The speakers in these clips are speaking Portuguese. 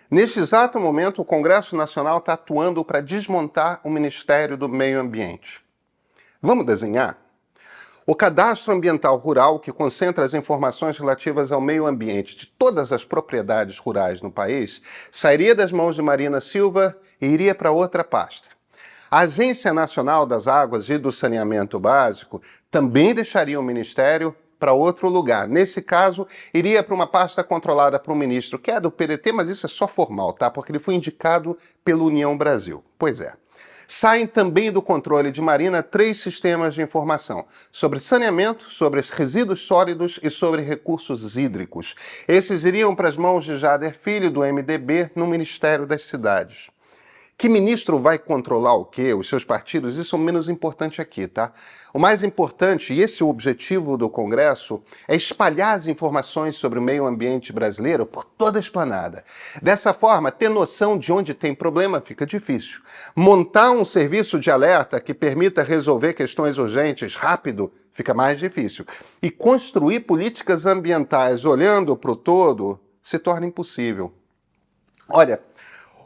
Neste exato momento, o Congresso Nacional está atuando para desmontar o Ministério do Meio Ambiente. Vamos desenhar? O Cadastro Ambiental Rural, que concentra as informações relativas ao meio ambiente de todas as propriedades rurais no país, sairia das mãos de Marina Silva e iria para outra pasta. A Agência Nacional das Águas e do Saneamento Básico também deixaria o Ministério para outro lugar. Nesse caso, iria para uma pasta controlada por um ministro que é do PDT, mas isso é só formal, tá? Porque ele foi indicado pela União Brasil. Pois é. Saem também do controle de Marina 3 sistemas de informação sobre saneamento, sobre resíduos sólidos e sobre recursos hídricos. Esses iriam para as mãos de Jader Filho, do MDB, no Ministério das Cidades. Que ministro vai controlar o quê? Os seus partidos? Isso é o menos importante aqui, tá? O mais importante, e esse é o objetivo do Congresso, é espalhar as informações sobre o meio ambiente brasileiro por toda a esplanada. Dessa forma, ter noção de onde tem problema fica difícil. Montar um serviço de alerta que permita resolver questões urgentes rápido fica mais difícil. E construir políticas ambientais olhando para o todo se torna impossível. Olha,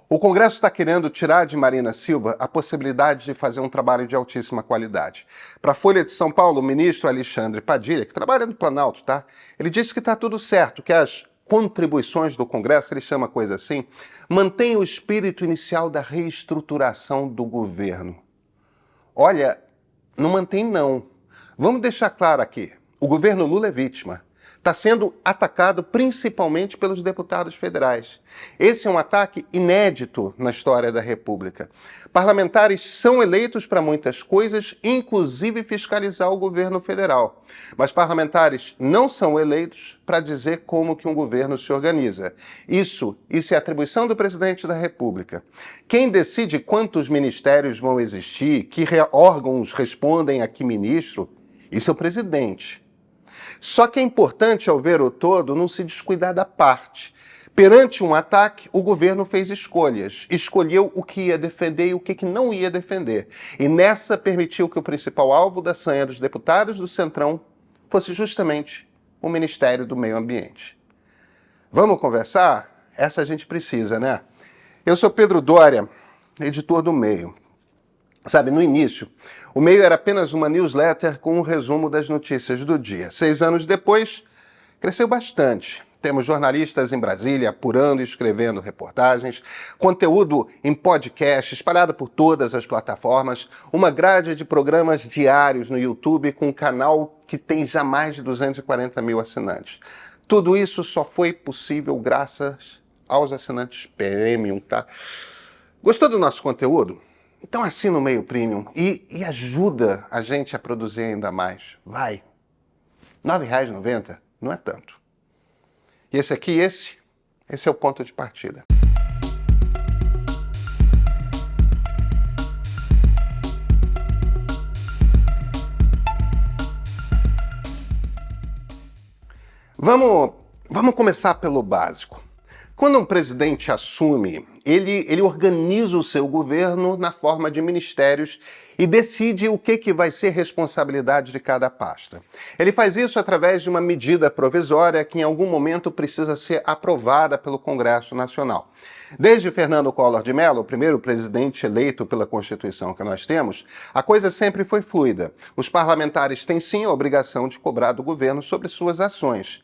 o Congresso está querendo tirar de Marina Silva a possibilidade de fazer um trabalho de altíssima qualidade. Para a Folha de São Paulo, o ministro Alexandre Padilha, que trabalha no Planalto, tá? Ele disse que está tudo certo, que as contribuições do Congresso, ele chama coisa assim, mantém o espírito inicial da reestruturação do governo. Olha, não mantém não. Vamos deixar claro aqui, o governo Lula é vítima. Está sendo atacado principalmente pelos deputados federais. Esse é um ataque inédito na história da República. Parlamentares são eleitos para muitas coisas, inclusive fiscalizar o governo federal. Mas parlamentares não são eleitos para dizer como que um governo se organiza. Isso é atribuição do presidente da República. Quem decide quantos ministérios vão existir, que órgãos respondem a que ministro, isso é o presidente. Só que é importante, ao ver o todo, não se descuidar da parte. Perante um ataque, o governo fez escolhas. Escolheu o que ia defender e o que não ia defender. E nessa permitiu que o principal alvo da sanha dos deputados do Centrão fosse justamente o Ministério do Meio Ambiente. Vamos conversar? Essa a gente precisa, né? Eu sou Pedro Doria, editor do Meio. Sabe, no início, o Meio era apenas uma newsletter com um resumo das notícias do dia. 6 anos depois, cresceu bastante. Temos jornalistas em Brasília apurando e escrevendo reportagens, conteúdo em podcast espalhado por todas as plataformas, uma grade de programas diários no YouTube com um canal que tem já mais de 240 mil assinantes. Tudo isso só foi possível graças aos assinantes Premium, tá? Gostou do nosso conteúdo? Então assina o Meio Premium e ajuda a gente a produzir ainda mais. Vai! R$ 9,90 não é tanto. E esse aqui, esse é o ponto de partida. Vamos começar pelo básico. Quando um presidente assume, ele organiza o seu governo na forma de ministérios e decide o que vai ser responsabilidade de cada pasta. Ele faz isso através de uma medida provisória que em algum momento precisa ser aprovada pelo Congresso Nacional. Desde Fernando Collor de Mello, o primeiro presidente eleito pela Constituição que nós temos, a coisa sempre foi fluida. Os parlamentares têm sim a obrigação de cobrar do governo sobre suas ações.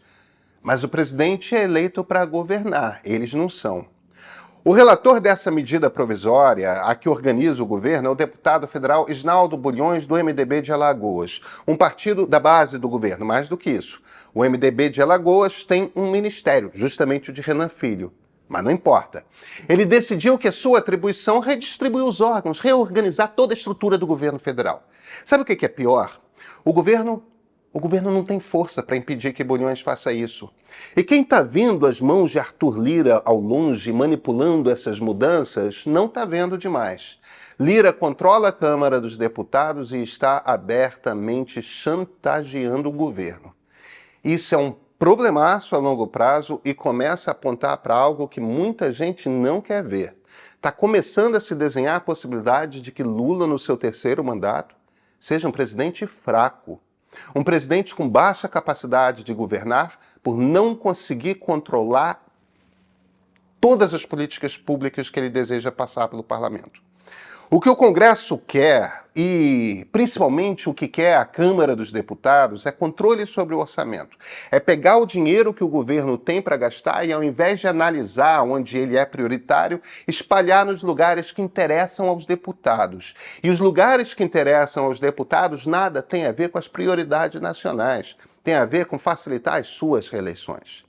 Mas o presidente é eleito para governar, eles não são. O relator dessa medida provisória, a que organiza o governo, é o deputado federal Isnaldo Bulhões, do MDB de Alagoas, um partido da base do governo. Mais do que isso, o MDB de Alagoas tem um ministério, justamente o de Renan Filho. Mas não importa. Ele decidiu que a sua atribuição é redistribuir os órgãos, reorganizar toda a estrutura do governo federal. Sabe o que é pior? O governo não tem força para impedir que Bulhões faça isso. E quem está vendo as mãos de Arthur Lira ao longe manipulando essas mudanças não está vendo demais. Lira controla a Câmara dos Deputados e está abertamente chantageando o governo. Isso é um problemaço a longo prazo e começa a apontar para algo que muita gente não quer ver. Está começando a se desenhar a possibilidade de que Lula, no seu 3º mandato, seja um presidente fraco. Um presidente com baixa capacidade de governar por não conseguir controlar todas as políticas públicas que ele deseja passar pelo parlamento. O que o Congresso quer, e principalmente o que quer a Câmara dos Deputados, é controle sobre o orçamento. É pegar o dinheiro que o governo tem para gastar e, ao invés de analisar onde ele é prioritário, espalhar nos lugares que interessam aos deputados. E os lugares que interessam aos deputados nada tem a ver com as prioridades nacionais. Tem a ver com facilitar as suas reeleições.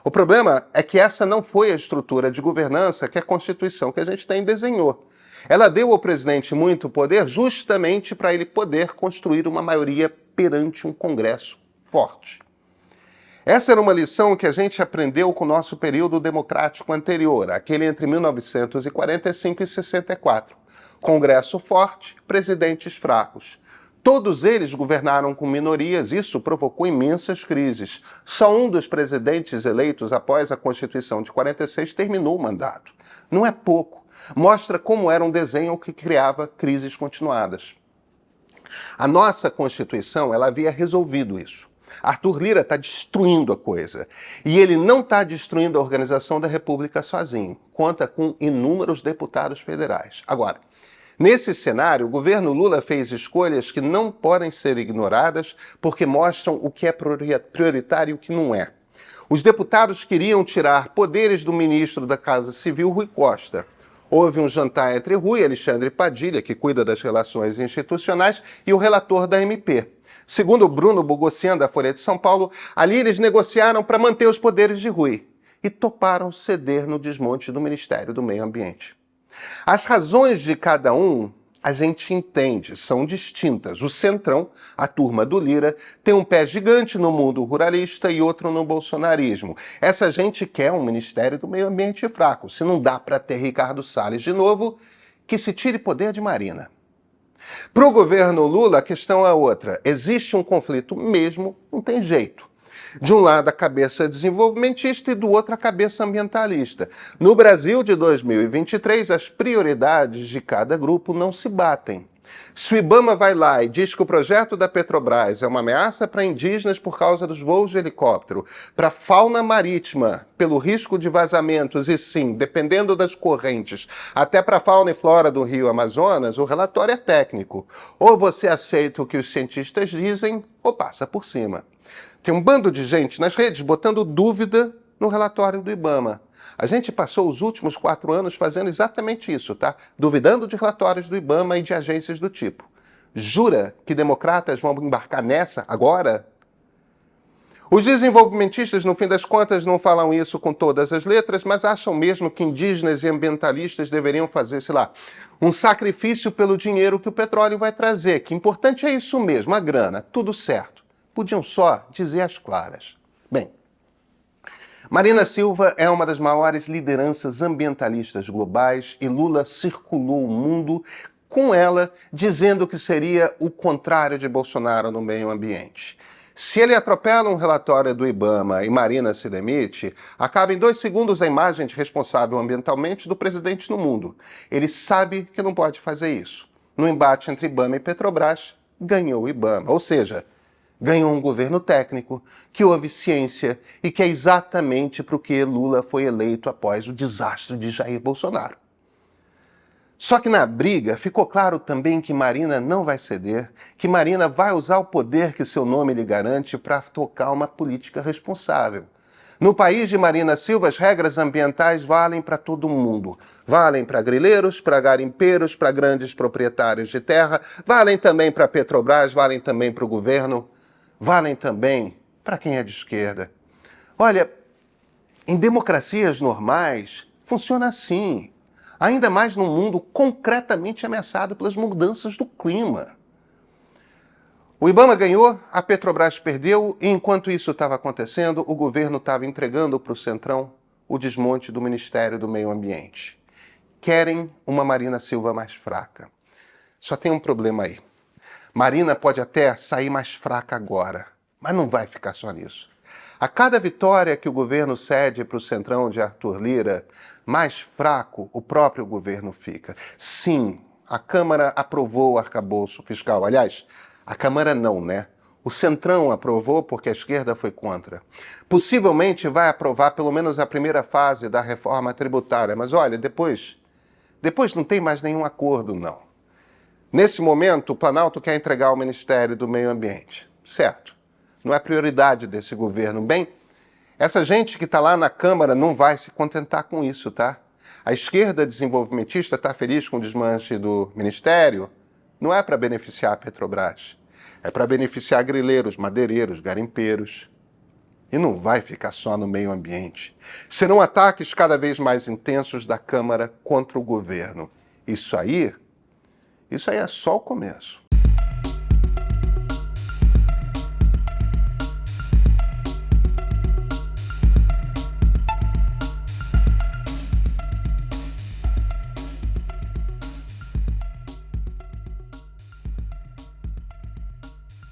O problema é que essa não foi a estrutura de governança que a Constituição que a gente tem desenhou. Ela deu ao presidente muito poder justamente para ele poder construir uma maioria perante um Congresso forte. Essa era uma lição que a gente aprendeu com o nosso período democrático anterior, aquele entre 1945 e 64. Congresso forte, presidentes fracos. Todos eles governaram com minorias, isso provocou imensas crises. Só um dos presidentes eleitos após a Constituição de 46 terminou o mandato. Não é pouco. Mostra como era um desenho que criava crises continuadas. A nossa Constituição, ela havia resolvido isso. Arthur Lira está destruindo a coisa. E ele não está destruindo a organização da República sozinho. Conta com inúmeros deputados federais. Agora, nesse cenário, o governo Lula fez escolhas que não podem ser ignoradas porque mostram o que é prioritário e o que não é. Os deputados queriam tirar poderes do ministro da Casa Civil, Rui Costa. Houve um jantar entre Rui e Alexandre Padilha, que cuida das relações institucionais, e o relator da MP. Segundo Bruno Bogossian, da Folha de São Paulo, ali eles negociaram para manter os poderes de Rui e toparam ceder no desmonte do Ministério do Meio Ambiente. As razões de cada um a gente entende, são distintas. O Centrão, a turma do Lira, tem um pé gigante no mundo ruralista e outro no bolsonarismo. Essa gente quer um Ministério do Meio Ambiente fraco. Se não dá para ter Ricardo Salles de novo, que se tire poder de Marina. Para o governo Lula, a questão é outra. Existe um conflito mesmo, não tem jeito. De um lado a cabeça desenvolvimentista e do outro a cabeça ambientalista. No Brasil de 2023, as prioridades de cada grupo não se batem. Se o Ibama vai lá e diz que o projeto da Petrobras é uma ameaça para indígenas por causa dos voos de helicóptero, para a fauna marítima, pelo risco de vazamentos e sim, dependendo das correntes, até para a fauna e flora do rio Amazonas, o relatório é técnico. Ou você aceita o que os cientistas dizem, ou passa por cima. Tem um bando de gente nas redes botando dúvida no relatório do Ibama. A gente passou os últimos 4 anos fazendo exatamente isso, tá? Duvidando de relatórios do Ibama e de agências do tipo. Jura que democratas vão embarcar nessa agora? Os desenvolvimentistas, no fim das contas, não falam isso com todas as letras, mas acham mesmo que indígenas e ambientalistas deveriam fazer, sei lá, um sacrifício pelo dinheiro que o petróleo vai trazer. Que importante é isso mesmo, a grana, tudo certo. Podiam só dizer as claras. Bem, Marina Silva é uma das maiores lideranças ambientalistas globais e Lula circulou o mundo com ela, dizendo que seria o contrário de Bolsonaro no meio ambiente. Se ele atropela um relatório do Ibama e Marina se demite, acaba em 2 segundos a imagem de responsável ambientalmente do presidente no mundo. Ele sabe que não pode fazer isso. No embate entre Ibama e Petrobras, ganhou o Ibama. Ou seja, ganhou um governo técnico, que houve ciência e que é exatamente para o que Lula foi eleito após o desastre de Jair Bolsonaro. Só que na briga ficou claro também que Marina não vai ceder, que Marina vai usar o poder que seu nome lhe garante para tocar uma política responsável. No país de Marina Silva, as regras ambientais valem para todo mundo. Valem para grileiros, para garimpeiros, para grandes proprietários de terra, valem também para a Petrobras, valem também para o governo, valem também para quem é de esquerda. Olha, em democracias normais, funciona assim. Ainda mais num mundo concretamente ameaçado pelas mudanças do clima. O Ibama ganhou, a Petrobras perdeu, e enquanto isso estava acontecendo, o governo estava entregando para o Centrão o desmonte do Ministério do Meio Ambiente. Querem uma Marina Silva mais fraca. Só tem um problema aí. Marina pode até sair mais fraca agora, mas não vai ficar só nisso. A cada vitória que o governo cede para o Centrão de Arthur Lira, mais fraco o próprio governo fica. Sim, a Câmara aprovou o arcabouço fiscal. Aliás, a Câmara não, né? O Centrão aprovou porque a esquerda foi contra. Possivelmente vai aprovar pelo menos a primeira fase da reforma tributária, mas olha, depois não tem mais nenhum acordo, não. Nesse momento, o Planalto quer entregar o Ministério do Meio Ambiente. Certo. Não é prioridade desse governo. Bem, essa gente que está lá na Câmara não vai se contentar com isso, tá? A esquerda desenvolvimentista está feliz com o desmanche do Ministério? Não é para beneficiar a Petrobras. É para beneficiar grileiros, madeireiros, garimpeiros. E não vai ficar só no meio ambiente. Serão ataques cada vez mais intensos da Câmara contra o governo. Isso aí é só o começo.